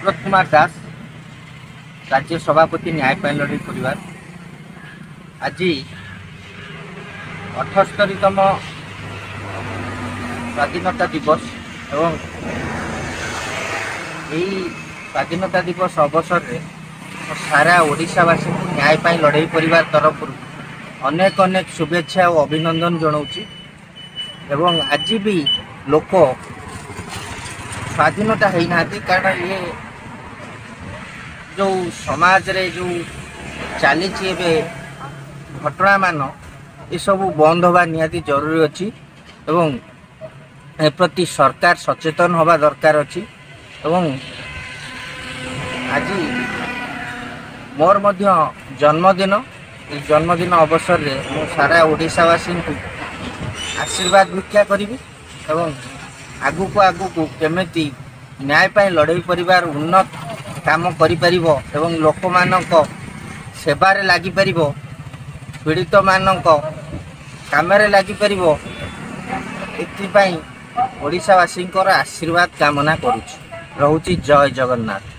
सुब्रत कुमार दास राज्य सभापति न्याय पाई लड़ाई परिवार आज 78तम स्वाधीनता दिवस एवं यही स्वाधीनता दिवस अवसर में सारा ओडिशावासी न्याय पाई लड़ाई परिवार तरफ अनेक अनेक शुभेच्छा और अभिनंदन जनाऊँगी। एवं आज भी लोक स्वाधीनता है ना कारण ये जो समाज रे जो चली घटना मान ये सब बंद हवा निहाती जरूरी अच्छी एवं ए प्रति सरकार सचेतन हवा दरकार अच्छी। एवं आज मोर मध्य जन्मदिन ये जन्मदिन अवसर रे मु सारा ओडिशावासी को आशीर्वाद भिक्षा करी एवं आगु को केमिति न्याय पाई लड़ाई परिवार उन्नत काम करिपरिबो एवं लोक मानक सेवारे लागि परिबो पीड़ित मानक कामरे लागि परिबो एथि पई ओडिशावासी आशीर्वाद कामना करूछि। रहुछि जय जगन्नाथ।